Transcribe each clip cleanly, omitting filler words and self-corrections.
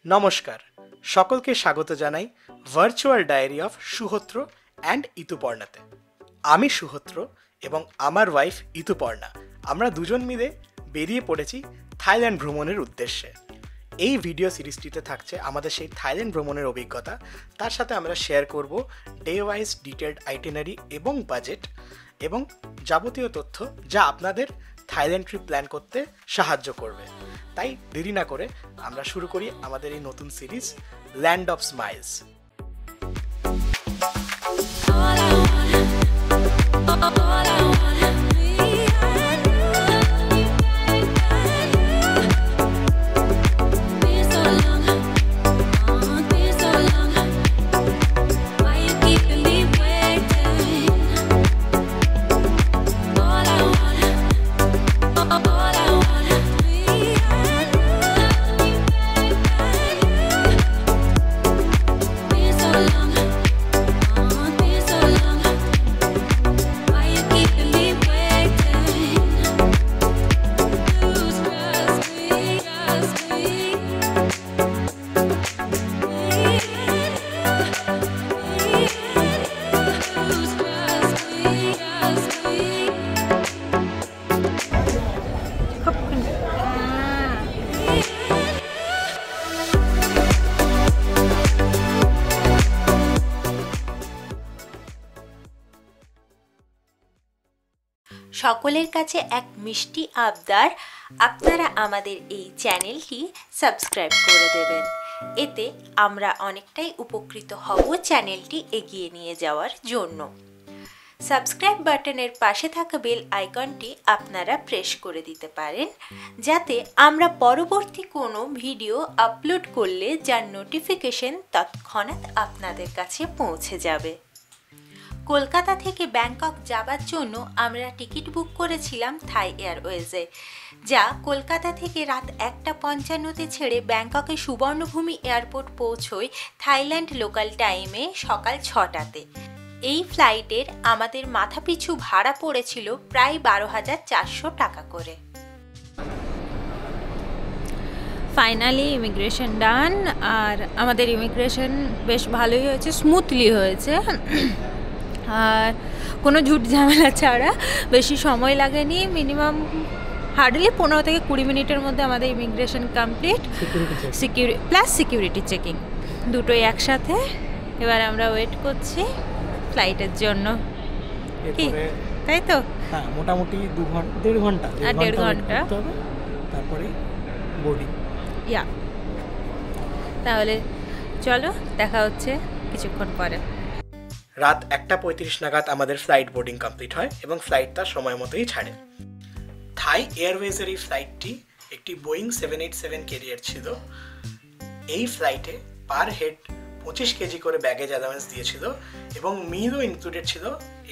নমস্কার, সকলকে স্বাগত জানাই ভার্চুয়াল ডায়েরি অফ সুহত্র অ্যান্ড ইতুপর্ণাতে। আমি সুহত্র এবং আমার ওয়াইফ ইতুপর্ণা, আমরা দুজন মিলে বেরিয়ে পড়েছি থাইল্যান্ড ভ্রমণের উদ্দেশ্যে। এই ভিডিও সিরিজটিতে থাকছে আমাদের সেই থাইল্যান্ড ভ্রমণের অভিজ্ঞতা, তার সাথে আমরা শেয়ার করব ডে ওয়াইজ ডিটেলড আইটিনারি এবং বাজেট এবং যাবতীয় তথ্য যা আপনাদের থাইল্যান্ড ট্রিপ প্ল্যান করতে সাহায্য করবে। তাই দেরি না করে আমরা শুরু করি আমাদের এই নতুন সিরিজ ল্যান্ড অফ স্মাইলস। সকলের কাছে এক মিষ্টি আবদার, আপনারা আমাদের এই চ্যানেলটি সাবস্ক্রাইব করে দেবেন। এতে আমরা অনেকটাই উপকৃত হব চ্যানেলটি এগিয়ে নিয়ে যাওয়ার জন্য। সাবস্ক্রাইব বাটনের পাশে থাকা বেল আইকনটি আপনারা প্রেস করে দিতে পারেন, যাতে আমরা পরবর্তী কোনো ভিডিও আপলোড করলে যার নোটিফিকেশন তৎক্ষণাৎ আপনাদের কাছে পৌঁছে যাবে। কলকাতা থেকে ব্যাংকক যাবার জন্য আমরা টিকিট বুক করেছিলাম থাই এয়ারওয়েজে, যা কলকাতা থেকে রাত 1:55 ছেড়ে ব্যাংককে সুবর্ণভূমি এয়ারপোর্ট পৌঁছয় থাইল্যান্ড লোকাল টাইমে সকাল 6টাতে। এই ফ্লাইটের আমাদের মাথাপিছু ভাড়া পড়েছিল প্রায় 12,400 টাকা করে। ফাইনালি ইমিগ্রেশন ডান, আর আমাদের ইমিগ্রেশন বেশ ভালোই হয়েছে, স্মুথলি হয়েছে, আর কোনো ঝুট ঝামেলা ছাড়া, বেশি সময় লাগেনি। মিনিমাম হার্ডলি 15 থেকে 20 মিনিটের মধ্যে আমাদের immigration complete, plus security checking দুটোই একসাথে। এবার আমরা ওয়েট করছি ফ্লাইটের জন্য, কি তাই তো? হ্যাঁ, মোটামুটি 1.5 ঘন্টা তারপরে বোর্ডিং। ইয়া, তাহলে চলো দেখা হচ্ছে কিছুক্ষণ পরে। রাত 1:35 নাগাদ আমাদের ফ্লাইট বোর্ডিং কমপ্লিট হয় এবং ফ্লাইট তার সময় মতোই ছাড়ে। থাই এয়ারওয়েজের এই ফ্লাইটটি একটি বোয়িং 787 ক্যারিয়ার ছিল। এই ফ্লাইটে পার হেড 25 কেজি করে ব্যাগেজ অ্যালাউন্স দিয়েছিল এবং মিলও ইনক্লুডেড ছিল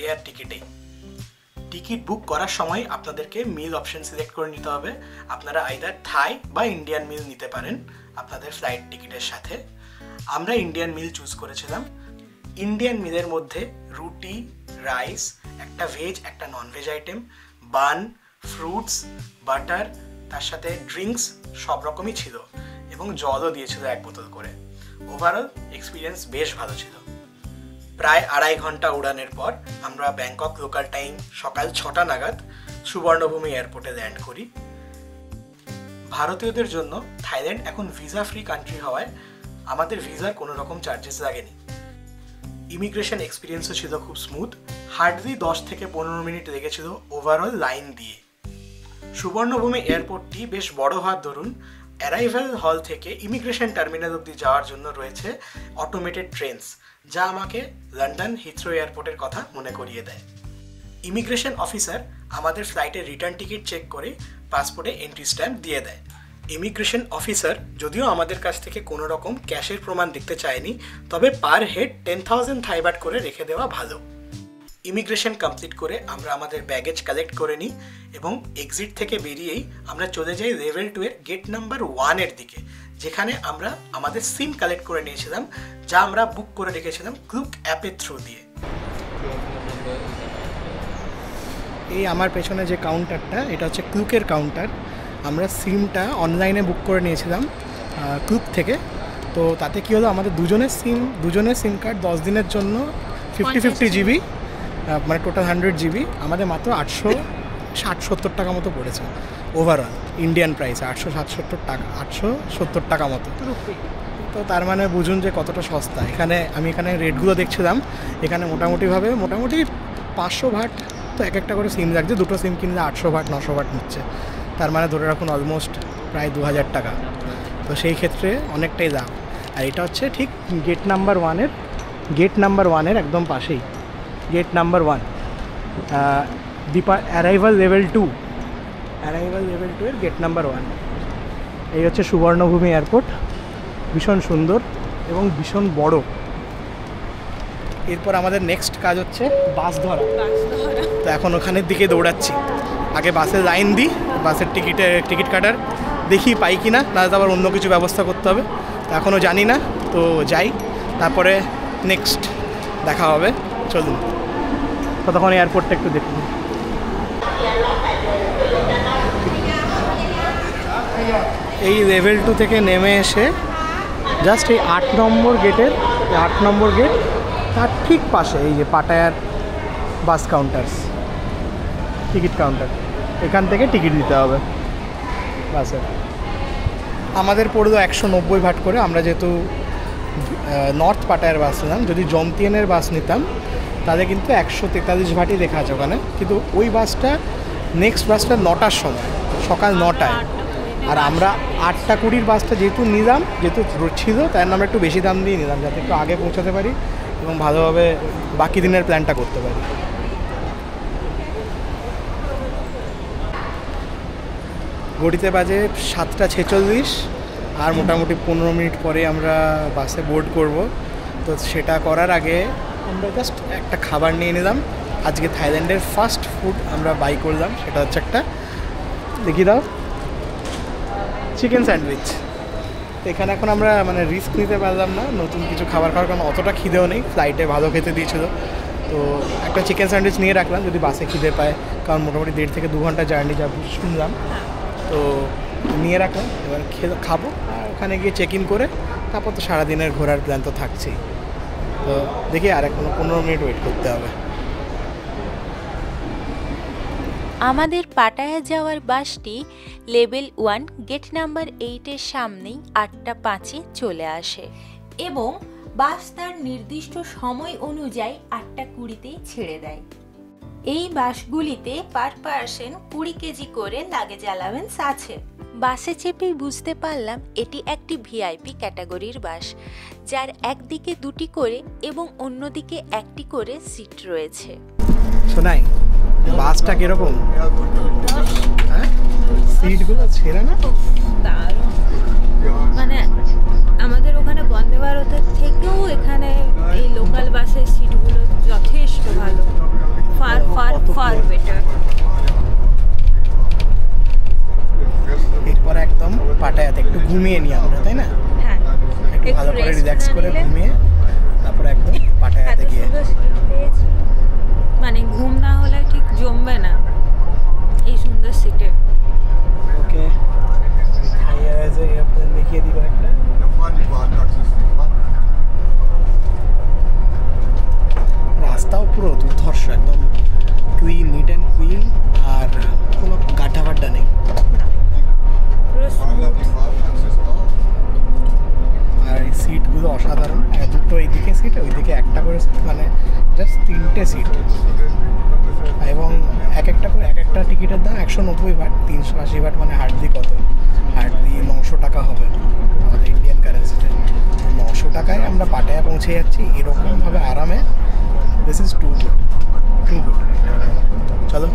এয়ার টিকিটেই। টিকিট বুক করার সময় আপনাদেরকে মিল অপশন সিলেক্ট করে নিতে হবে। আপনারা আইদার থাই বা ইন্ডিয়ান মিল নিতে পারেন আপনাদের ফ্লাইট টিকিটের সাথে। আমরা ইন্ডিয়ান মিল চুজ করেছিলাম। ইন্ডিয়ান মিলের মধ্যে রুটি, রাইস, একটা ভেজ একটা ননভেজ আইটেম, বান, ফ্রুটস, বাটার, তার সাথে ড্রিঙ্কস সব রকমই ছিল এবং জলও দিয়েছিল 1 বোতল করে। ওভারঅল এক্সপিরিয়েন্স বেশ ভালো ছিল। প্রায় 2.5 ঘন্টা উড়ানের পর আমরা ব্যাংকক লোকাল টাইম সকাল 6টা নাগাদ সুবর্ণভূমি এয়ারপোর্টে ল্যান্ড করি। ভারতীয়দের জন্য থাইল্যান্ড এখন ভিসা ফ্রি কান্ট্রি হওয়ায় আমাদের ভিসার কোনো রকম চার্জেস লাগেনি। ইমিগ্রেশন এক্সপিরিয়েন্সও ছিল খুব স্মুথ। হার্ডলি 10 থেকে 15 মিনিট লেগেছিল ওভারঅল লাইন দিয়ে। সুবর্ণভূমি এয়ারপোর্টটি বেশ বড় হওয়ার দরুন অ্যারাইভাল হল থেকে ইমিগ্রেশন টার্মিনাল অবধি যাওয়ার জন্য রয়েছে অটোমেটেড ট্রেনস, যা আমাকে লন্ডন হিথ্রো এয়ারপোর্টের কথা মনে করিয়ে দেয়। ইমিগ্রেশন অফিসার আমাদের ফ্লাইটের রিটার্ন টিকিট চেক করে পাসপোর্টে এন্ট্রি স্ট্যাম্প দিয়ে দেয়। ইমিগ্রেশন অফিসার যদিও আমাদের কাছ থেকে কোনো রকম ক্যাশের প্রমাণ দেখতে চায়নি, তবে পার হেড 10,000 থাই বাট করে রেখে দেওয়া ভালো। ইমিগ্রেশন কমপ্লিট করে আমরা আমাদের ব্যাগেজ কালেক্ট করে নিই এবং এক্সিট থেকে বেরিয়েই আমরা চলে যাই লেভেল 2 এর গেট নাম্বার 1 এর দিকে, যেখানে আমরা আমাদের সিম কালেক্ট করে নিয়েছিলাম, যা আমরা বুক করে রেখেছিলাম ক্লুক অ্যাপের থ্রু দিয়ে। এই আমার পেছনে যে কাউন্টারটা, এটা হচ্ছে ক্লুকের কাউন্টার। আমরা সিমটা অনলাইনে বুক করে নিয়েছিলাম ক্লুক থেকে, তো তাতে কী হলো, আমাদের দুজনের সিম কার্ড 10 দিনের জন্য 50 জিবি, মানে টোটাল 100 জিবি আমাদের মাত্র 860-70 টাকা মতো পড়েছে ওভারঅল ইন্ডিয়ান প্রাইসে। 870 টাকা মতো। তো তার মানে বুঝুন যে কতটা সস্তা। আমি এখানে রেটগুলো দেখছিলাম, এখানে মোটামুটি 500 ভাট তো এক একটা করে সিম লাগছে, দুটো সিম কিনলে 800 ভাট 900 ভাট নিচ্ছে, তার মানে ধরে রাখুন অলমোস্ট প্রায় 2000 টাকা। তো সেই ক্ষেত্রে অনেকটাই দাম। আর এটা হচ্ছে ঠিক গেট নাম্বার ওয়ানের একদম পাশেই, গেট নাম্বার 1 অ্যারাইভাল লেভেল 2 এর গেট নাম্বার 1। এই হচ্ছে সুবর্ণভূমি এয়ারপোর্ট, ভীষণ সুন্দর এবং ভীষণ বড়। এরপর আমাদের নেক্সট কাজ হচ্ছে বাস ধরা। তো এখন ওখানের দিকে দৌড়াচ্ছি। আগে বাসের লাইন দিই, বাসের টিকিট কাটার দেখি পাই কি না, নাহলে তো আবার অন্য কিছু ব্যবস্থা করতে হবে। এখনও জানি না, তো যাই, তারপরে নেক্সট দেখা হবে। চলুন ততক্ষণ এয়ারপোর্টটা একটু দেখুন। এই লেভেল 2 থেকে নেমে এসে জাস্ট এই 8 নম্বর গেট তার ঠিক পাশে এই যে পাটায়ার বাস কাউন্টার্স, টিকিট কাউন্টার, এখান থেকে টিকিট দিতে হবে বাসে। আমাদের পড়লো 190 ভাট করে। আমরা যেহেতু নর্থ পাটায়ার বাস নিলাম, যদি জমতিয়ানের বাস নিতাম তাহলে কিন্তু 143 ভাটই লেখা আছে ওখানে, কিন্তু ওই বাসটা নেক্সট বাসটা 9টার সময়, সকাল 9টায়। আর আমরা 8টা 20 বাসটা যেহেতু ছিল, তাই আমরা একটু বেশি দাম দিয়ে নিলাম, যাতে একটু আগে পৌঁছাতে পারি এবং ভালোভাবে বাকি দিনের প্ল্যানটা করতে পারি। ঘড়িতে বাজে 7:46, আর মোটামুটি 15 মিনিট পরে আমরা বাসে বোর্ড করব। তো সেটা করার আগে আমরা জাস্ট একটা খাবার নিয়ে নিলাম। আজকে থাইল্যান্ডের ফার্স্ট ফুড আমরা বাই করলাম, সেটা হচ্ছে একটা, দেখি দাও, চিকেন স্যান্ডউইচ। তো এখানে এখন আমরা মানে রিস্ক নিতে পারলাম না নতুন কিছু খাবার খাওয়ার, কারণ অতটা খিদেও নেই, ফ্লাইটে ভালো খেতে দিয়েছিল। তো একটা চিকেন স্যান্ডউইচ নিয়ে রাখলাম যদি বাসে খিদে পায়, কারণ মোটামুটি 1.5 থেকে 2 ঘন্টা জার্নি যা শুনলাম। তো নিয়ে রাখলাম, এবার খাবো, আর ওখানে গিয়ে চেক ইন করে তারপর তো সারাদিনের ঘোরার প্ল্যান তো থাকছেই। তো দেখি আর 15 মিনিট ওয়েট করতে হবে। আমাদের পাটায়া যাওয়ার বাসটি লেভেল 1 গেট নাম্বার 8-এর সামনেই 8:05-এ চলে আসে এবং বাস তার নির্দিষ্ট সময় অনুযায়ী 8:20-তেই ছেড়ে দেয়। এই বাসগুলিতে পার পার্সন 20 কেজি করে লাগেজ অ্যালাওয়েন্স আছে। বাসে চেপেই বুঝতে পারলাম এটি একটি ভিআইপি ক্যাটাগরির বাস, যার একদিকে 2টি করে এবং অন্যদিকে 1টি করে সিট রয়েছে। শোনাই বাসটা কিরকম? সিটগুলো ছেঁড়া না, দারুণ। মানে আমাদের ওখানে বন্দে ভারতের থেকেও এখানে এই লোকাল বাসের সিটগুলো যথেষ্ট ভালো, ফার বেটার। এরপর একদম পাটায়াতে একটু ঘুমিয়ে নিই আমরা, তাই না? হ্যাঁ, একটু ভালো করে রিল্যাক্স করে ঘুমিয়ে তারপর একদম পাটায়াতে গিয়ে, মানে ঘুম না হলে ঠিক জমবে না এই সুন্দর সিটে। ওকে, এয়ারপ্লেন দেখিয়ে দিল একটা। রাস্তাও পুরো দুর্ধর্ষ, একদম ক্লিন, নিট অ্যান্ড ক্লিন, আর কোনো গাড্ডা ফাড্ডা নেই। আর এই সিটগুলো অসাধারণ, দুটো এইদিকে সিট, ওইদিকে একটা করে সিট, মানে জাস্ট 3টে সিট, এবং এক একটা টিকিটের দাম 190 ভাট, 380 ভাট, মানে হার্ডলি 900 টাকা হবে আমাদের ইন্ডিয়ান কারেন্সিতে। 900 টাকায় আমরা পাটায়া পৌঁছে যাচ্ছি এরকমভাবে আরামে। This is too good. চলো,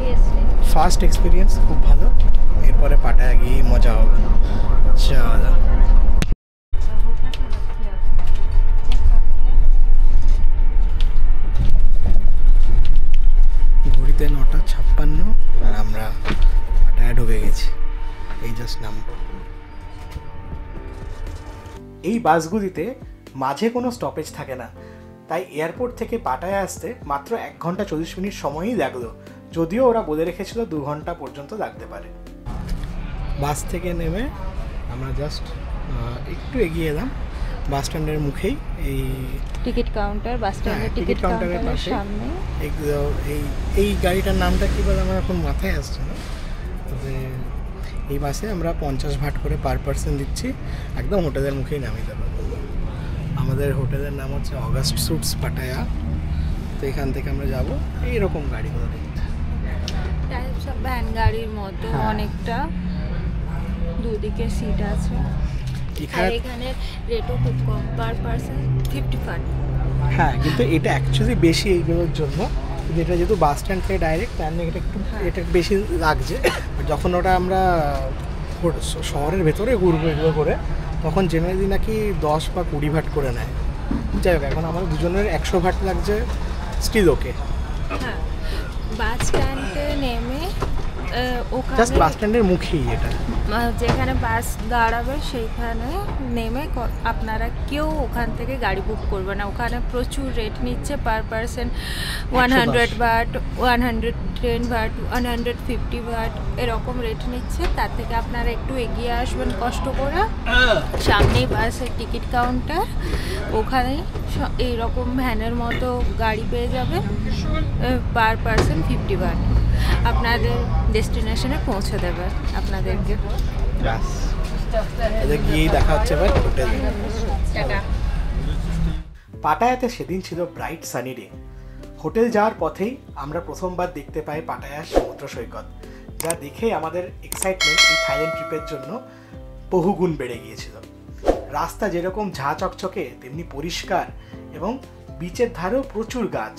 ফার্স্ট এক্সপিরিয়েন্স খুব ভালো, এরপরে পাটায়া গিয়ে মজা হবে। চলো, ঘড়িতে 9:56 আর আমরা পাটায়া ঢুকে গেছি। এই জাস্ট নামবো। এই বাসগুলিতে মাঝে কোনো স্টপেজ থাকে না, তাই এয়ারপোর্ট থেকে পাটায়া আসতে মাত্র 1 ঘন্টা 40 মিনিট সময়ই লাগলো, যদিও ওরা বলে রেখেছিল 2 ঘন্টা পর্যন্ত লাগতে পারে। বাস থেকে নেমে আমরা জাস্ট একটু এগিয়ে এলাম, বাস স্ট্যান্ডের মুখেই এই টিকিট কাউন্টার, বাস স্ট্যান্ডের টিকিট কাউন্টারের পাশে সামনে। এই গাড়িটার নামটা কী বলে আমার এখন মাথায় আসছে না, তবে এই বাসে আমরা 50 ভাট করে পার পার্সন দিচ্ছি, একদম হোটেলের মুখেই নামিয়ে দেবো। আমাদের হোটেলের নাম হচ্ছে অগাস্ট স্যুটস পাটায়া। তো এখান থেকে আমরা যাব এইরকম গাড়িগুলো দেখতে, টাইপস অফ ভ্যান গাড়ির মতো অনেকটা, দুদিকে সিট আছে। আর এখানে রেটও খুব কম, পার পার্সন 55। হ্যাঁ, কিন্তু এটা অ্যাকচুয়ালি বেশি এইগুলোর জন্য, যেটা যেহেতু বাস স্ট্যান্ড থেকে ডাইরেক্ট, তার এটা একটু এটা বেশি লাগছে। যখন ওটা আমরা শহরের ভেতরে ঘুরবো এগুলো করে, তখন জেনারেলি নাকি 10 বা 20 ভাট করে নেয়। যাই হোক, এখন আমাদের দুজনের 100 ভাট লাগছে, স্টিল ওকে। হ্যাঁ, বাস স্ট্যান্ডে নেমে ওখানে জাস্ট বাস স্ট্যান্ডের মুখেই এটা, যেখানে বাস দাঁড়াবে সেইখানে নেমে আপনারা কেউ ওখান থেকে গাড়ি বুক করবে না। ওখানে প্রচুর রেট নিচ্ছে, per person 100 but, 110 but, 150 but এরকম রেট নিচ্ছে। তার থেকে আপনারা একটু এগিয়ে আসবেন কষ্ট করে, সামনেই বাসের টিকিট কাউন্টার, ওখানেই এইরকম ভ্যানের মতো গাড়ি পেয়ে যাবে, পার পার্সন 50 বাট, আপনাদের ডেস্টিনেশনে পৌঁছে দেবে আপনাদেরকে। গিয়েই দেখা হচ্ছে এবার হোটেলে। পাটায়াতে সেদিন ছিল ব্রাইট সানি ডে। হোটেল যাওয়ার পথেই আমরা প্রথমবার দেখতে পাই পাটায়া সমুদ্র সৈকত, যা দেখে আমাদের এক্সাইটমেন্ট এই থাইল্যান্ড ট্রিপের জন্য বহুগুণ বেড়ে গিয়েছিল। রাস্তা যেরকম ঝাঁ চকচকে, তেমনি পরিষ্কার, এবং বিচের ধারেও প্রচুর গাছ।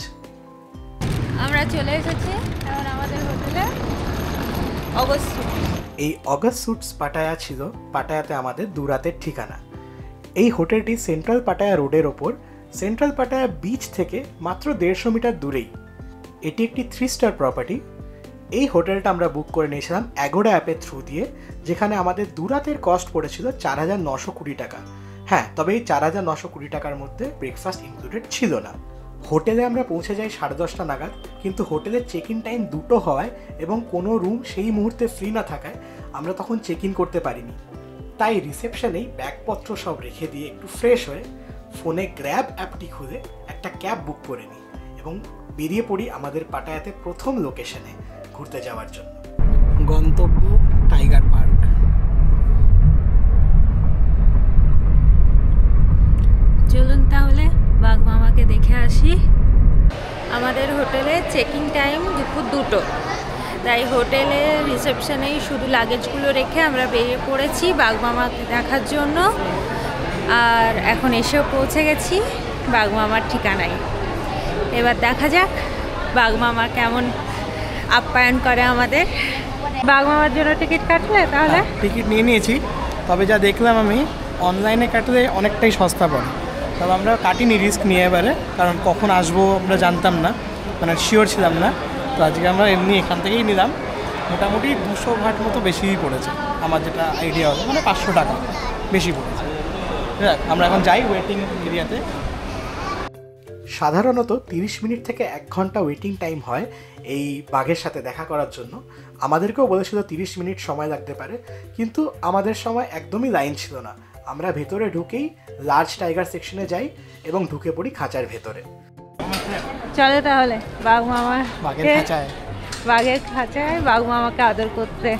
আমরা চলে এসেছি এখন আমাদের হোটেলে। এই অগাস্ট স্যুটস পাটায়া ছিল পাটায়াতে আমাদের দুরাতের ঠিকানা। এই হোটেলটি সেন্ট্রাল পাটায়া রোডের ওপর সেন্ট্রাল পাটায়া বিচ থেকে মাত্র 150 মিটার দূরেই। এটি একটি 3 স্টার প্রপার্টি। এই হোটেলটা আমরা বুক করে নিয়েছিলাম অ্যাগোডা অ্যাপের থ্রু দিয়ে, যেখানে আমাদের দুরাতের কস্ট পড়েছিল 4920 টাকা। হ্যাঁ, তবে এই 4920 টাকার মধ্যে ব্রেকফাস্ট ইনক্লুডেড ছিল না। হোটেলে আমরা পৌঁছে যাই 10:30 নাগাদ, কিন্তু হোটেলের চেক ইন টাইম 2 হওয়ায় এবং কোনো রুম সেই মুহূর্তে ফ্রি না থাকায় আমরা তখন চেক ইন করতে পারিনি। তাই রিসেপশনেই ব্যাগপত্র সব রেখে দিয়ে একটু ফ্রেশ হয়ে ফোনে গ্র্যাব অ্যাপটি খুলে একটা ক্যাব বুক করে নিই এবং বেরিয়ে পড়ি আমাদের পাটায়াতে প্রথম লোকেশনে ঘুরতে যাওয়ার জন্য। গন্তব্য টাইগার পার্ক। চলুন তাহলে বাঘ মামাকে দেখে আসি। আমাদের হোটেলে চেকিং টাইম দুপুর 2, তাই হোটেলে রিসেপশনেই শুধু লাগেজগুলো রেখে আমরা বেরিয়ে পড়েছি বাঘ মামাকে দেখার জন্য। আর এখন এসেও পৌঁছে গেছি বাঘ মামার ঠিকানায়। এবার দেখা যাক বাঘ মামা কেমন আপ্যায়ন করে আমাদের। বাঘ মামার জন্য টিকিট কাটলে? তাহলে টিকিট নিয়ে নিয়েছি, তবে যা দেখলাম আমি অনলাইনে কাটলে অনেকটাই সস্তা পড়ে। তবে আমরা কাটিনি রিস্ক নিয়ে এবারে, কারণ কখন আসবো আমরা জানতাম না, মানে শিওর ছিলাম না। তো আজকে আমরা এমনি এখান থেকেই নিলাম। মোটামুটি 200 ভাট মতো বেশিই পড়েছে আমার যেটা আইডিয়া হলো, মানে 500 টাকা বেশি পড়েছে। আমরা এখন যাই ওয়েটিং এরিয়াতে। সাধারণত 30 মিনিট থেকে 1 ঘন্টা ওয়েটিং টাইম হয় এই বাঘের সাথে দেখা করার জন্য। আমাদেরকেও বলেছিল 30 মিনিট সময় লাগতে পারে, কিন্তু আমাদের সময় একদমই লাইন ছিল না। আমরা ভেতরে ঢুকেই লার্জ টাইগার সেকশনে যাই এবং ঢুকে পড়ি খাঁচার ভেতরে। চলে তাহলে বাঘ মামা বাঘের খাঁচায় বাঘ মামাকে আদর করতে।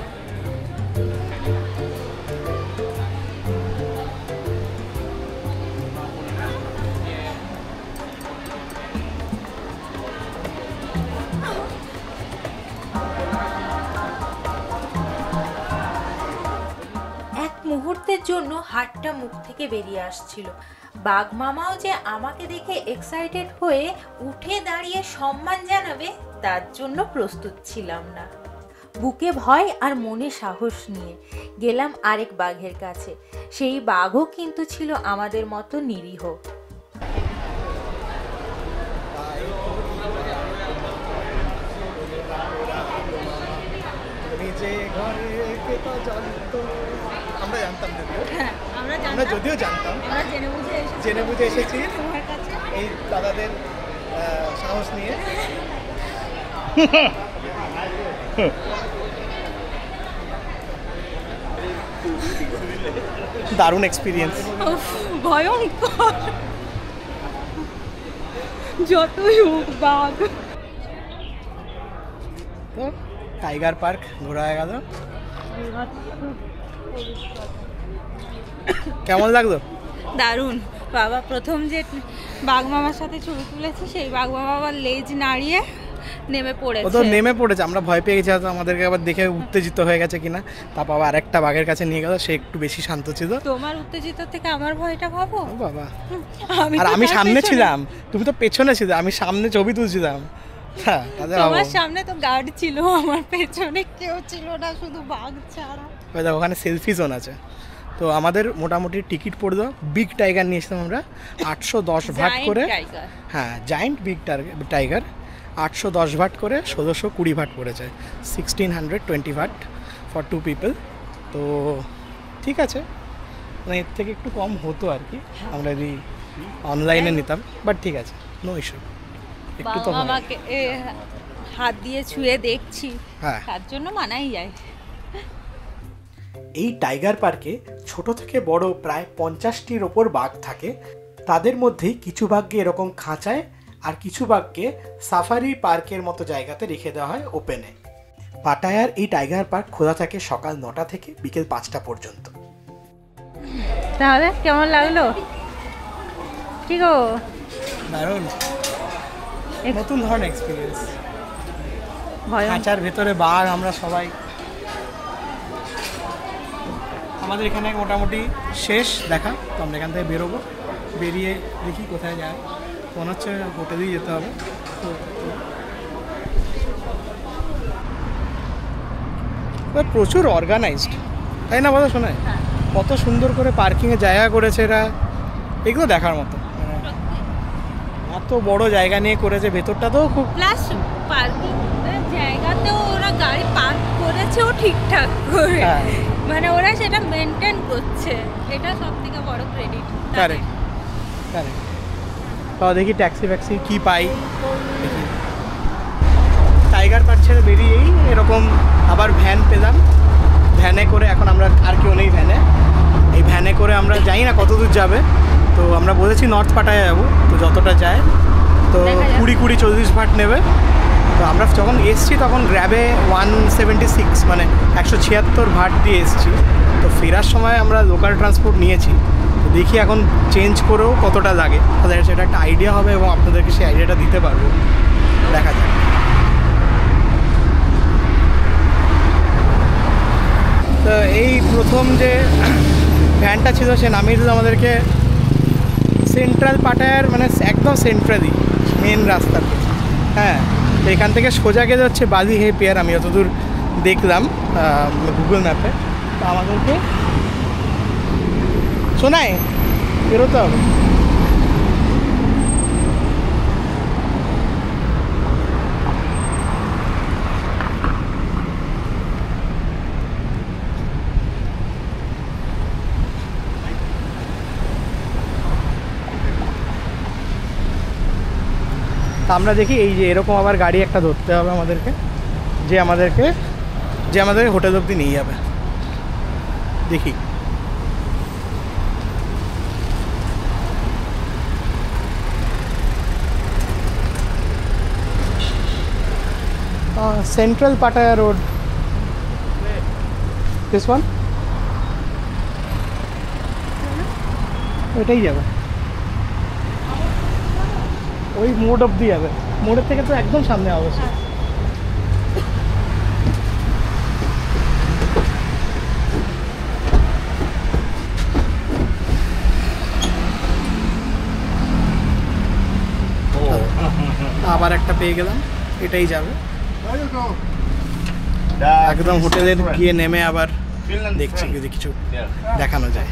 মুহূর্তের জন্য হাতটা মুখ থেকে বেরিয়ে আসছিল। বাঘ মামাও যে আমাকে দেখে এক্সাইটেড হয়ে উঠে দাঁড়িয়ে সম্মান জানাবে তার জন্য প্রস্তুত ছিলাম না। বুকে ভয় আর মনে সাহস নিয়ে গেলাম আরেক বাঘের কাছে। সেই বাঘও কিন্তু ছিল আমাদের মতো নিরীহ। আমরা জানতাম আমরা যদিও জানতাম, জেনে বুঝে এসেছি এই দাদাদের সাহস নিয়ে। দারুণ এক্সপিরিয়েন্স। ভয়ঙ্কর, যতই হোক বাঘ। তো টাইগার পার্ক ঘোরা হয়ে গেল, কেমন লাগলো? দারুণ বাবা। প্রথম যে বাঘ মামার সাথে ছবি তুলেছে সেই বাঘ মামা আবার লেজ নাড়িয়ে নেমে পড়েছে। ও তো নেমে পড়েছে, আমরা ভয় পেয়ে গেছি হয়তো আমাদেরকে আবার দেখে উত্তেজিত হয়ে গেছে কিনা। তারপর আবার আরেকটা বাঘের কাছে নিয়ে গেল, সে একটু বেশি শান্ত ছিল। তোমার উত্তেজিত থেকে আমার ভয়টা ভাবো। ও বাবা, আর আমি সামনে ছিলাম, তুমি তো পেছনে ছিলে, আমি সামনে ছবি তুলছিলাম। হ্যাঁ, তোমার সামনে তো গার্ড ছিল, আমার পেছনে কেউ ছিল না, শুধু বাঘ ছাড়া। ওখানে সেলফি জোন আছে। তো আমাদের মোটামুটি টিকিট পড়লো, বিগ টাইগার নিয়েছিলাম আমরা 810 ভাট করে। হ্যাঁ, জায়েন্ট বিগ টাইগার 810 ভাট করে 1620 ভাট পড়েছে, 1620 ভাট ফর 2 পিপল। তো ঠিক আছে, মানে এর থেকে একটু কম হতো আর কি আমরা যদি অনলাইনে নিতাম, বাট ঠিক আছে, নো ইস্যু। একটু তো আমাকে হাত দিয়ে ছুঁয়ে দেখছি, হ্যাঁ, তার জন্য মানাই যায়। এই টাইগার পার্কে ছোট থেকে বড় প্রায় 50টির ওপর বাঘ থাকে। তাদের মধ্যেই কিছু বাঘকে এরকম খাঁচায়, আর কিছু বাঘকে সাফারি পার্কের মতো জায়গাতে রেখে দেওয়া হয় ওপেনে। পাটায়ার এই টাইগার পার্ক খোলা থাকে সকাল 9টা থেকে বিকেল 5টা পর্যন্ত। তাহলে কেমন লাগলো? ঠিক ও দারুণ, নতুন ধরনের এক্সপিরিয়েন্স। ভয়, খাঁচার ভেতরে বাঘ, আমরা সবাই। আমাদের এখানে মোটামুটি শেষ দেখা, তো আমরা এখান থেকে বেরোবো, বেরিয়ে দেখি কোথায় যায়। মনে হচ্ছে হোটেলেই যেতে হবে। তো প্রচুর অর্গানাইজড, তাই না বলো শোনায়? কত সুন্দর করে পার্কিংয়ে জায়গা করেছে এরা, এগুলো দেখার মতো। এত বড় জায়গা নিয়ে করেছে, ভেতরটাতেও খুব, প্লাস পার্কিং জায়গাতেও ওরা গাড়ি পার্ক করেছেও ঠিকঠাক করে, মানে ওরা সেটা মেনটেন করছে, এটা সবথেকে বড় ক্রেডিট। Correct correct. তাও দেখি ট্যাক্সি ফ্যাক্সি কী পাই দেখি। টাইগার পার্ক ছেড়ে বেরিয়েই এরকম আবার ভ্যান পেলাম, ভ্যানে করে, এখন আমরা আর কেউ নেই ভ্যানে, এই ভ্যানে করে আমরা জানি না কত দূর যাবে। তো আমরা বলেছি নর্থ পাটায় যাবো, তো যতটা যায়, তো 20-40 ভাট নেবে। তো আমরা যখন এসছি তখন গ্র্যাবে 176 মানে 176 ভাট দিয়ে এসছি। তো ফেরার সময় আমরা লোকাল ট্রান্সপোর্ট নিয়েছি, তো দেখি এখন চেঞ্জ করেও কতটা লাগে, তাহলে সেটা একটা আইডিয়া হবে এবং আপনাদেরকে সেই আইডিয়াটা দিতে পারবো। দেখা যাক। তো এই প্রথম যে ভ্যানটা ছিল সে নামিয়ে দিল আমাদেরকে সেন্ট্রাল পাটায়ার, মানে একদম সেন্ট্রালি মেন রাস্তাতে। হ্যাঁ, তো এখান থেকে সোজা গেলে হচ্ছে বালি হে পেয়ার, আমি যতদূর দেখলাম গুগল ম্যাপে। তো আমাদেরকে শোনায় বেরোতে হবে। তা আমরা দেখি এই যে এরকম আবার গাড়ি একটা ধরতে হবে আমাদেরকে, যে আমাদেরকে হোটেল অবধি নিয়ে যাবে। দেখি central Pattaya road, this one, ওইটাই যাবে, ওই মোড় অবধি যাবে। মোড়ের থেকে তো একদম সামনে অবশ্যই। আবার একটা পেয়ে গেলাম, এটাই যাবে একদম হোটেলের গিয়ে নেমে আবার দেখছি যদি কিছু দেখানো যায়।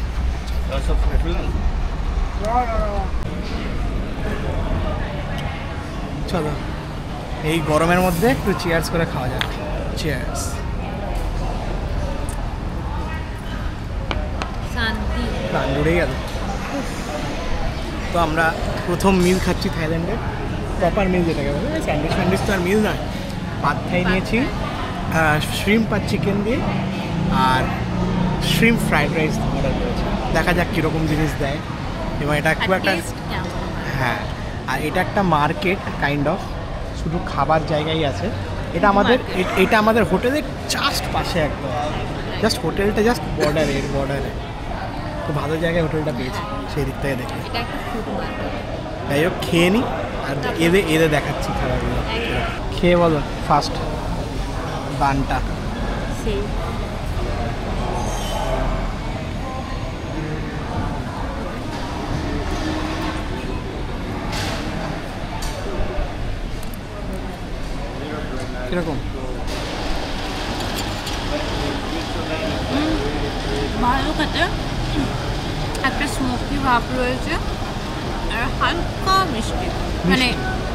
চলো এই গরমের মধ্যে একটু চিয়ার্স করে খাওয়া যাক। চিয়ার্স। শান্তি, প্রাণ জুড়েই গেল। তো আমরা প্রথম মিল খাচ্ছি থাইল্যান্ডের, প্রপার মিল যেটাকে বলে, স্যান্ডউইচ তো আর মিল নয়। পাত থাই নিয়েছি শ্রিম্প আর চিকেন দিয়ে, আর শ্রিম্প ফ্রাইড রাইস অর্ডার করেছি, দেখা যাক কীরকম জিনিস দেয়। এবং এটা খুব একটা, হ্যাঁ, আর এটা একটা মার্কেট কাইন্ড অফ, শুধু খাবার জায়গায় আছে। এটা আমাদের হোটেলের জাস্ট পাশে একদম, জাস্ট হোটেলটা জাস্ট বর্ডারে তো ভালো জায়গায় হোটেলটা পেয়েছি সেই দিক থেকে দেখে। যাই হোক খেয়ে নিই আর এদের দেখাচ্ছি খাবারগুলো। খেয়ে বলো ফার্স্ট বানটা। কিরকম? ভালো খেতে, একটা স্মোকি ভাব রয়েছে আর হালকা মিষ্টি, মানে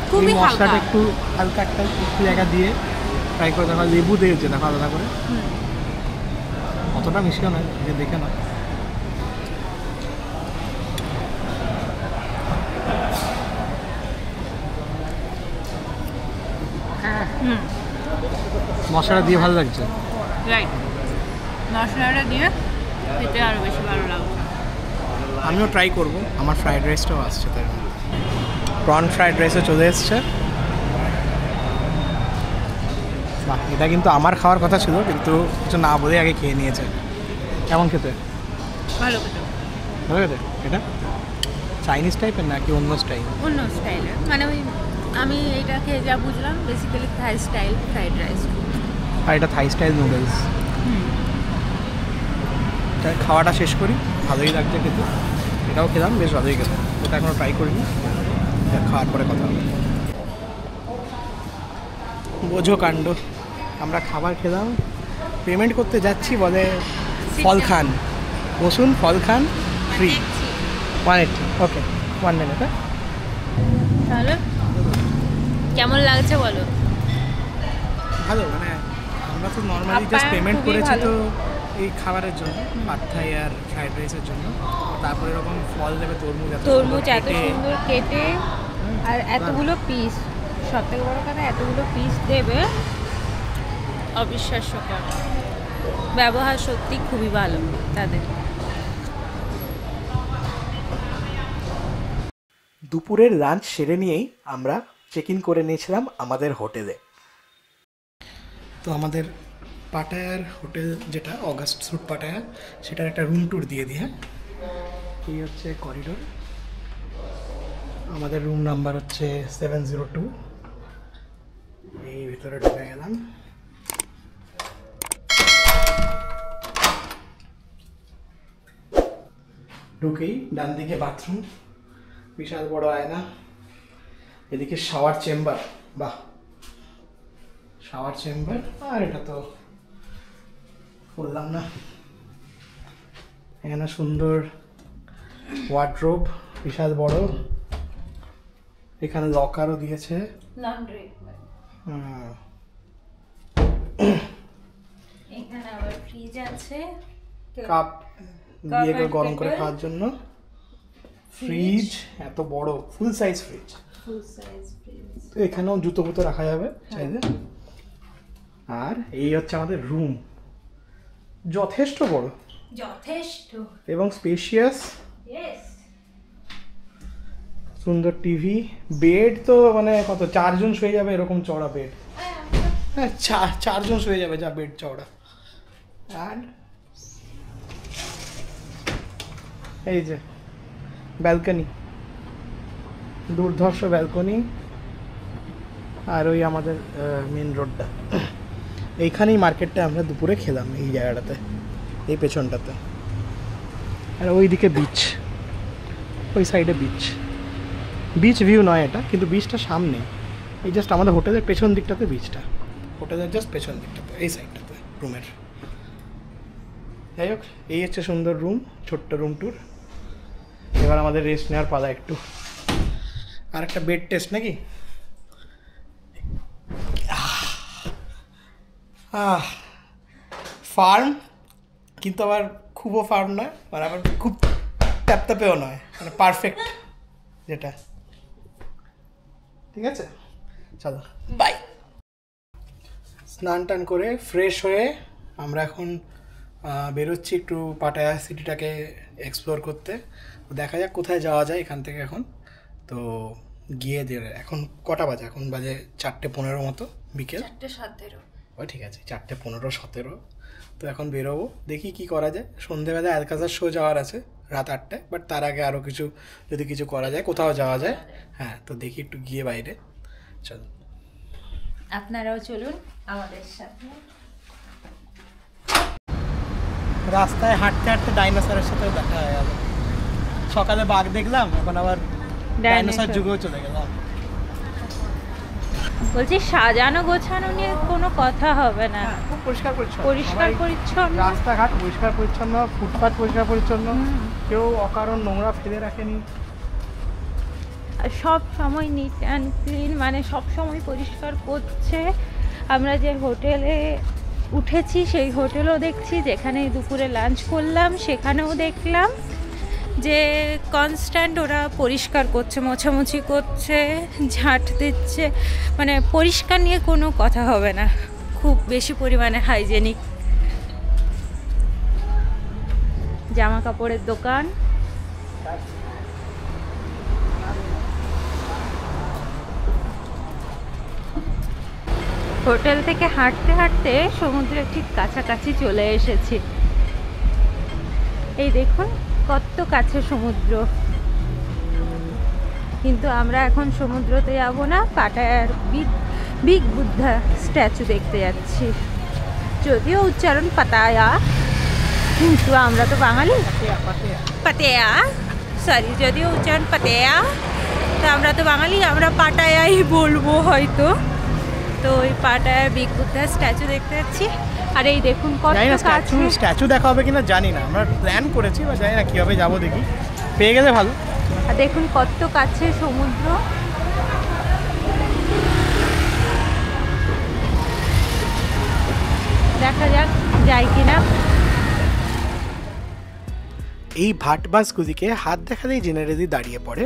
খুবই হালকা। মশলাটা একটু হালকা একটু জায়গা দিয়ে ফ্রাই করে দেখা, লেবু দিয়েছে দেখা আলাদা করে, অতটা মিষ্টিও নয় যে দেখে না। মশলা দিয়ে ভালো লাগছে, রাইট, মশলাটা দিয়ে খেতে আরও বেশি ভালো লাগছে। আমিও ট্রাই করব, আমার ফ্রাইড রাইসটাও আসছে তার মধ্যে। প্রন ফ্রাইড রাইসও চলে এসছে। বাহ, এটা কিন্তু আমার খাওয়ার কথা ছিল, কিন্তু কিছু না বলে আগে খেয়ে নিয়েছে। কেমন খেতে? ভালো খেতে। ভালো খেতে? এটা চাইনিজ টাইপের নাকি অন্য স্টাইল? অন্য স্টাইলের, মানে ওই আমি এইটা খেয়ে যা বুঝলাম বেসিক্যালি থাই স্টাইল ফ্রাইড রাইস। আর এটা থাই স্টাইল নুডলস। তাই খাওয়াটা শেষ করি, ভালোই লাগছে খেতে। এটাও খেলাম, বেশ ভালোই খেতে। এটা এখনও ট্রাই করিনি, খাওয়ার পরে কথা হবে। বোঝো কাণ্ড, আমরা খাবার খেলাম, পেমেন্ট করতে যাচ্ছি, বলে ফল খান, বসুন ফল খান, ফ্রি 180। ওকে 1 মিনিট। তাহলে কেমন লাগছে বলো? ভালো, মানে আমরা তো নর্মালি জাস্ট পেমেন্ট করেছি তো এই খাবারের জন্য, পাত থাই আর ফ্রাইড রাইসের জন্য। তারপরে এরকম ফল দেবে, তরমুজ এত সুন্দর কেটে, আর এতগুলো পিস, সব থেকে বড় কথা এতগুলো পিস দেবে, অবিশ্বাস্যকর। ব্যবহার সত্যি খুবই ভালো তাদের। দুপুরের লাঞ্চ সেরে নিয়েই আমরা চেক ইন করে নিয়েছিলাম আমাদের হোটেলে। তো আমাদের পাটায়ার হোটেল, যেটা অগাস্ট স্যুট পাটায়া, সেটার একটা রুম ট্যুর দিয়ে দিই। হ্যাঁ, এই হচ্ছে করিডোর, আমাদের রুম নাম্বার হচ্ছে 702। এই ভিতরে ঢুকে গেলাম। ঢুকেই ডান দিকে বাথরুম, বিশাল বড় আয়না, এদিকে শাওয়ার চেম্বার। বাহ, শাওয়ার চেম্বার। আর এটা তো বললাম না, এখানে সুন্দর ওয়ার্ড্রোব, বিশাল বড়। এখানে লকারও দিয়েছে, লন্ড্রি। এখানে আবার ফ্রিজ আছে, কাপ দিয়ে গরম করে খাওয়ার জন্য। ফ্রিজ এত বড়, ফুল সাইজ ফ্রিজ। তো এখানেও জুতো ফুতো রাখা যাবে চাইলে। আর এই হচ্ছে আমাদের রুম, যথেষ্ট বড়, যথেষ্ট এবং স্পেশিয়াস। সুন্দর টিভি, বেড তো মানে কত, 4 জন শুয়ে যাবে এরকম চওড়া বেড। হ্যাঁ, 4 জন শুয়ে যাবে যা বেড চওড়া। আর এই যে ব্যালকনি, দুর্ধর্ষ ব্যালকনি। আর ওই আমাদের মেন রোডটা, এইখানেই মার্কেটটা আমরা দুপুরে খেলাম, এই জায়গাটাতে, এই পেছনটাতে। আর ওইদিকে বিচ, ওই সাইডে বিচ। বিচ ভিউ নয় এটা, কিন্তু বিচটা সামনে, এই জাস্ট আমাদের হোটেলের পেছন দিকটাতে বিচটা, হোটেলের জাস্ট পেছন দিকটাতে, এই সাইডটাতে রুমের। যাই হোক, এই হচ্ছে সুন্দর রুম, ছোট্ট রুম ট্যুর। এবার আমাদের রেস্ট নেওয়ার পালা একটু, আর একটা বেড টেস্ট নাকি। ফার্ম, কিন্তু আবার খুবও ফার্ম নয়, মানে আবার খুব ট্যাপট্যাপেও নয়, মানে পারফেক্ট যেটা। ঠিক আছে, চলো বাই। স্নান টান করে ফ্রেশ হয়ে আমরা এখন বেরোচ্ছি একটু পাটায়া সিটিটাকে এক্সপ্লোর করতে। দেখা যাক কোথায় যাওয়া যায় এখান থেকে এখন। তো গিয়ে এখন কটা বাজে? এখন বাজে 4:15 মতো, বিকেল 4:17। ও ঠিক আছে, 4:15-17। তো এখন বেরোবো, দেখি কি করা যায়। সন্ধেবেলায় আলকাজার শো যাওয়ার আছে রাত 8টায়, বাট তার আগে আরও কিছু যদি কিছু করা যায়, কোথাও যাওয়া যায়। হ্যাঁ, তো দেখি একটু গিয়ে বাইরে। চল, আপনারাও চলুন আমাদের সাথে। রাস্তায় হাঁটতে হাঁটতে ডাইনোসরের সাথেও দেখা হয়ে গেল। সকালে বাঘ দেখলাম, এখন আবার ডাইনোসর যুগেও চলে গেলাম। বলছি সাজানো গোছানো নিয়ে কোনো কথা হবে না, খুব পরিষ্কার পরিচ্ছন্ন, পরিষ্কার পরিচ্ছন্ন, রাস্তাঘাট পরিষ্কার পরিচ্ছন্ন, ফুটপাত পরিষ্কার পরিচ্ছন্ন, কেউ অকারণ নোংরা ফেলে রাখেনি। সব সময় নিট অ্যান্ড ক্লিন, মানে সব সময় পরিষ্কার করছে। আমরা যে হোটেলে উঠেছি সেই হোটেলও দেখছি, যেখানে দুপুরে লাঞ্চ করলাম সেখানেও দেখলাম যে কনস্ট্যান্ট ওরা পরিষ্কার করছে, মোছামুছি করছে, ঝাঁট দিচ্ছে। মানে পরিষ্কার নিয়ে কোনো কথা হবে না, খুব বেশি পরিমাণে হাইজেনিক। জামা কাপড়ের দোকান, হোটেল থেকে হাঁটতে হাঁটতে সমুদ্রের ঠিক কাছাকাছি চলে এসেছি। এই দেখুন কত কাছে সমুদ্র, কিন্তু আমরা এখন সমুদ্রতে যাব না, পাটায়ার বিগ বুদ্ধা স্ট্যাচু দেখতে যাচ্ছি। যদিও উচ্চারণ পাতায়া, কিন্তু আমরা তো বাঙালি। পাতেয়া, সরি, যদিও উচ্চারণ পাতেয়া, তো আমরা তো বাঙালি, আমরা পাটায়াই বলবো হয়তো। তো ওই পাটায়ার বিগ বুদ্ধা স্ট্যাচু দেখতে যাচ্ছি। আর এই দেখুন কত কাছে। স্ট্যাচু দেখা হবে কিনা জানি না, আমরা প্ল্যান করেছি বা জানি না কীভাবে যাবো, দেখি পেয়ে গেলে ভালো। আর দেখুন কত কাছে সমুদ্র। দেখা যাক যাই কিনা। এই ভাট বাসগুলিকে হাত দেখালেই জেনারেলি দাঁড়িয়ে পড়ে।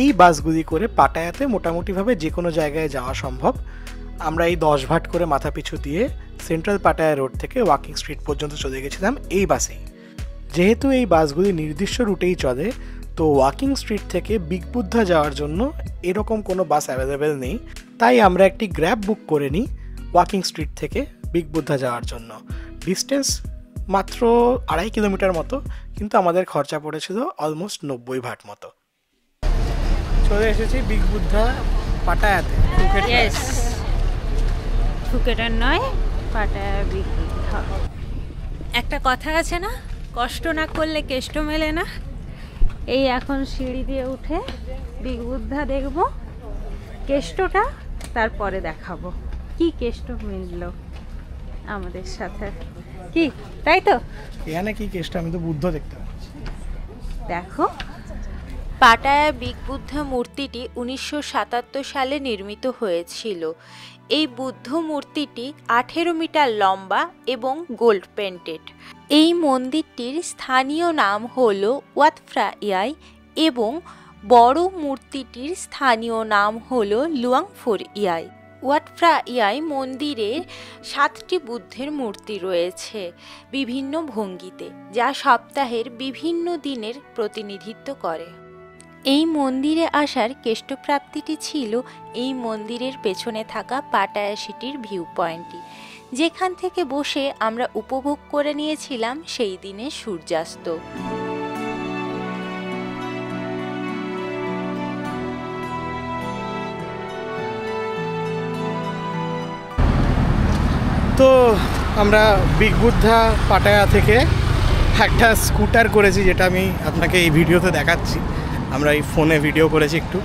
এই বাসগুলি করে পাটায়াতে মোটামুটিভাবে যে কোনো জায়গায় যাওয়া সম্ভব। আমরা এই 10 ভাট করে মাথা পিছু দিয়ে সেন্ট্রাল পাটায়া রোড থেকে ওয়াকিং স্ট্রিট পর্যন্ত চলে গেছিলাম এই বাসেই। যেহেতু এই বাসগুলি নির্দিষ্ট রুটেই চলে, তো ওয়াকিং স্ট্রিট থেকে বিগ বুদ্ধা যাওয়ার জন্য এরকম কোনো বাস অ্যাভেলেবেল নেই। তাই আমরা একটি গ্র্যাব বুক করে নিই ওয়াকিং স্ট্রিট থেকে বিগ বুদ্ধা যাওয়ার জন্য। ডিস্টেন্স মাত্র 2.5 কিলোমিটার মতো, কিন্তু আমাদের খরচা পড়েছিল অলমোস্ট 90 ভাট মতো। চলে এসেছি বিগ বুদ্ধা পাটায়াতে। ফুকেটের নয়, পাটায়া বিগ বুদ্ধা। একটা কথা আছে না, কষ্ট না করলে কেষ্ট মেলে না। এই এখন সিঁড়ি দিয়ে উঠে বিগ বুদ্ধা দেখবো, কেষ্টটা তারপরে দেখাবো কি কেষ্ট মিলল আমাদের সাথে। কি তাই তো? এখানে কি কেষ্ট? আমি তো বুদ্ধ দেখতে পাচ্ছি। দেখো, পাটায়া বিগ বুদ্ধা মূর্তিটি 1977 সালে নির্মিত হয়েছিল। এই বুদ্ধ মূর্তিটি 18 মিটার লম্বা এবং গোল্ড পেন্টেড। এই মন্দিরটির স্থানীয় নাম হল ওয়াত ফ্রা ইয়াই এবং বড় মূর্তিটির স্থানীয় নাম হল লুয়াং ফোর ইয়াই। ওয়াট ফ্রা ইয়াই মন্দিরের 7টি বুদ্ধের মূর্তি রয়েছে বিভিন্ন ভঙ্গিতে, যা সপ্তাহের বিভিন্ন দিনের প্রতিনিধিত্ব করে। এই মন্দিরে আসার কেষ্টপ্রাপ্তিটি ছিল এই মন্দিরের পেছনে থাকা পাটায়া সিটির ভিউ পয়েন্টটি, যেখান থেকে বসে আমরা উপভোগ করে নিয়েছিলাম সেই দিনের সূর্যাস্ত। তো আমরা বিগ বুদ্ধা পাটায়া থেকে একটা স্কুটার করেছি, যেটা আমি আপনাকে এই ভিডিওতে দেখাচ্ছি। আমরা এই ফোনে ভিডিও করেছি একটু।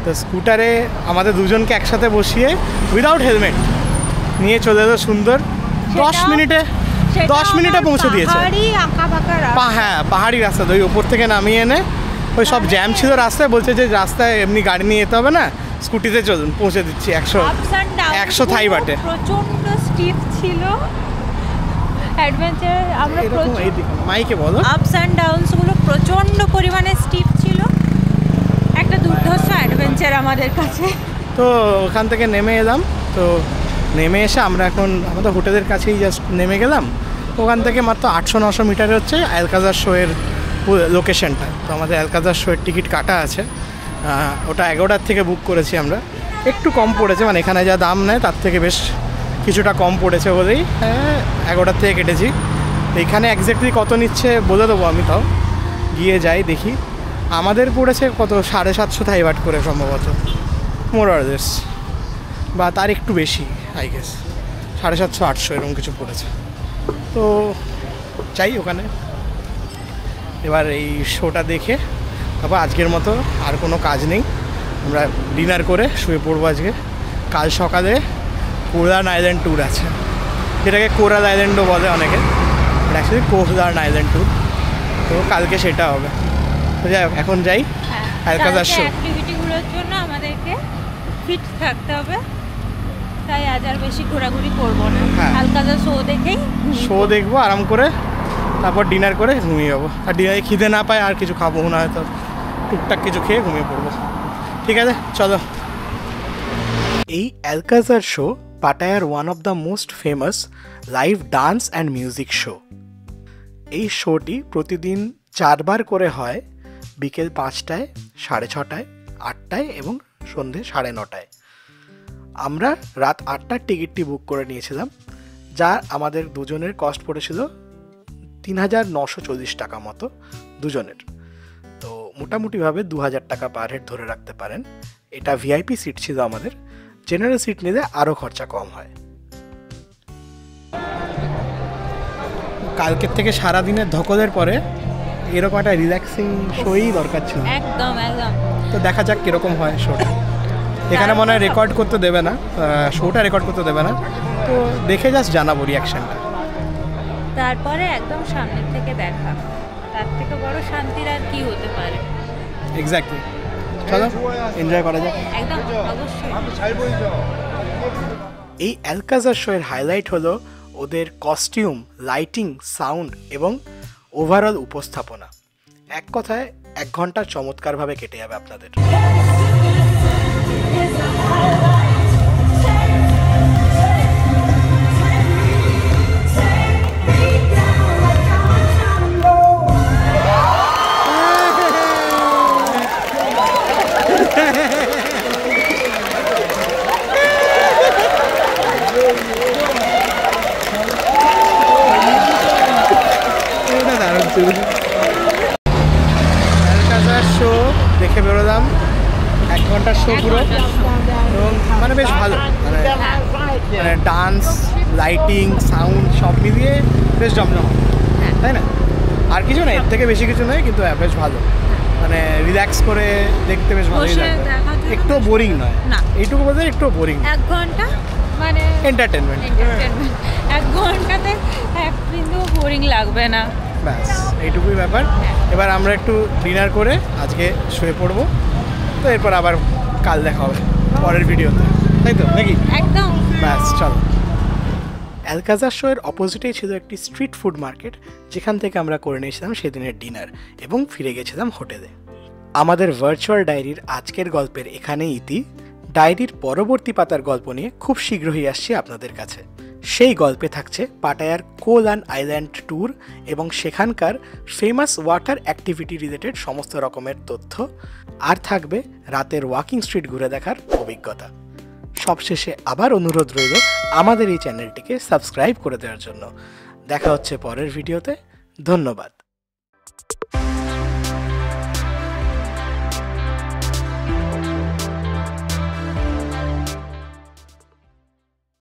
তো স্কুটারে আমাদের দুজনকে একসাথে বসিয়ে উইদাউট হেলমেট নিয়ে চলে এলো সুন্দর 10 মিনিটে পৌঁছে দিয়েছে। হ্যাঁ, পাহাড়ি রাস্তা, ওই ওপর থেকে নামিয়ে এনে ওই সব জ্যাম ছিল রাস্তায়, বলছে যে রাস্তায় এমনি গাড়ি নিয়ে যেতে হবে না, স্কুটিতে চলুন, পৌঁছে দিচ্ছি 100 থাই বাটে। প্রচন্ড স্টিপ ছিল অ্যাডভেঞ্চার। আমরা মাইকে বলো, আপস অ্যান্ড ডাউনস গুলো প্রচন্ড পরিমাণে স্টিপ ছিল। একটা দুর্ধর্ষ অ্যাডভেঞ্চার আমাদের কাছে। তো ওখান থেকে নেমে এলাম। তো নেমে এসে আমরা এখন আমাদের হোটেলের কাছেই জাস্ট নেমে গেলাম, ওখান থেকে মাত্র 800-900 মিটারে হচ্ছে অ্যালকাজার শোয়ের লোকেশনটা। তো আমাদের অ্যালকাজার শোয়ের টিকিট কাটা আছে, ওটা 11টার থেকে বুক করেছি আমরা। একটু কম পড়েছে, মানে এখানে যা দাম নেয় তার থেকে বেশ কিছুটা কম পড়েছে বলেই 11টার থেকে কেটেছি। এখানে এক্স্যাক্টলি কত নিচ্ছে বলে দেবো আমি, তাও গিয়ে যাই দেখি। আমাদের পড়েছে কত 750 থাই বাট করে সম্ভবত, মোর অর লেস, বা তার একটু বেশি আই গেস, 750-800 এরকম কিছু পড়েছে। তো চাই ওখানে এবার এই শোটা দেখে তারপর আজকের মতো আর কোনো কাজ নেই, আমরা ডিনার করে শুয়ে পড়বো আজকে। কাল সকালে কোরান আইল্যান্ড ট্যুর আছে, যেটাকে কোরাল আইল্যান্ডও বলে অনেকে, অ্যাকচুয়ালি কোরান আইল্যান্ড ট্যুর। তো কালকে সেটা হবে। তো যাই হোক, এখন যাই অ্যালকাজার শো। অ্যাক্টিভিটিগুলোর জন্য আমাদেরকে ফিট থাকতে হবে, তাই আজ আর বেশি ঘোরাঘুরি করবো না। অ্যালকাজার শো দেখেই শো দেখবো আরাম করে, তারপর ডিনার করে ঘুমিয়ে যাবো। আর ডিনারে খিদে না পায় আর কিছু খাবো না, হয়তো টুকটাক কিছু খেয়ে ঘুমিয়ে পড়বো। ঠিক আছে, চলো। এই অ্যালকাজার শো পাটায়ার one of the most famous live dance and music show. এই শোটি প্রতিদিন 4 বার করে হয়, বিকেল 5টায়, 6:30টায়, 8টায় এবং সন্ধে 9:30টায়। আমরা রাত 8টার টিকিটটি বুক করে নিয়েছিলাম, যা আমাদের দুজনের কস্ট পড়েছিল 3940 টাকা মতো দুজনের। তো মোটামুটিভাবে 2000 টাকা পার হেড ধরে রাখতে পারেন। এটা ভিআইপি সিট ছিল আমাদের, জেনারেল সিট নিলে আরও খরচা কম হয়। কালকের থেকে সারাদিনের ধকলের পরে এরকম একটা রিল্যাক্সিং শোই দরকার ছিল। একদম একদম। তো দেখা যাক কীরকম হয় শোটা। এখানে মনে হয় রেকর্ড করতে দেবে না, শোটা রেকর্ড করতে দেবে না, তো দেখে জাস্ট জানাবো রিয়াকশানটা। তারপরে একদম সামনের থেকে দেখা, তার থেকে বড় শান্তির আর কি হতে পারে। এক্স্যাক্টলি, চলো এনজয় করা যাক। একদম অবশ্যই। এই অ্যালকাজার শোয়ের হাইলাইট হলো ওদের কস্টিউম, লাইটিং, সাউন্ড এবং ওভারঅল উপস্থাপনা। এক কথায় 1 ঘন্টা চমৎকারভাবে কেটে যাবে আপনাদের। অ্যালকাজার শো দেখে বেরোলাম, 1 ঘন্টার শো পুরো, এবং মানে বেশ ভালো, মানে ডান্স, লাইটিং, সাউন্ড সব মিলিয়ে বেশ জমজম, তাই না? আর কিছু না, এর থেকে বেশি কিছু নয়, কিন্তু বেশ ভালো, মানে রিল্যাক্স করে দেখতে বেশ ভালোই লাগে, একটু বোরিং নয়। এইটুকু বলতে একটু বোরিং, 1 ঘন্টা মানে এন্টারটেনমেন্ট। 1 ঘন্টাতে এক বিন্দু বোরিং লাগবে না, ব্যাস এইটুকুই ব্যাপার। এবার আমরা একটু ডিনার করে আজকে শুয়ে পড়বো, তো এরপর আবার কাল দেখা হবে পরের ভিডিওতে, তাই তো নাকি? একদম। ব্যাস চলো। অ্যালকাজার শোয়ের অপোজিটেই ছিল একটি স্ট্রিট ফুড মার্কেট, যেখান থেকে আমরা করে নিয়েছিলাম সেদিনের ডিনার এবং ফিরে গেছিলাম হোটেলে। আমাদের ভার্চুয়াল ডায়েরির আজকের গল্পের এখানেই ইতি। ডায়েরির পরবর্তী পাতার গল্প নিয়ে খুব শীঘ্রই আসছি আপনাদের কাছে। সেই গল্পে থাকছে পাটায়ার কোলান আইল্যান্ড ট্যুর এবং সেখানকার ফেমাস ওয়াটার অ্যাক্টিভিটি রিলেটেড সমস্ত রকমের তথ্য, আর থাকবে রাতের ওয়াকিং স্ট্রিট ঘুরে দেখার অভিজ্ঞতা। সবশেষে আবার অনুরোধ রইল আমাদের এই চ্যানেলটিকে সাবস্ক্রাইব করে দেওয়ার জন্য। দেখা হচ্ছে পরের ভিডিওতে। ধন্যবাদ।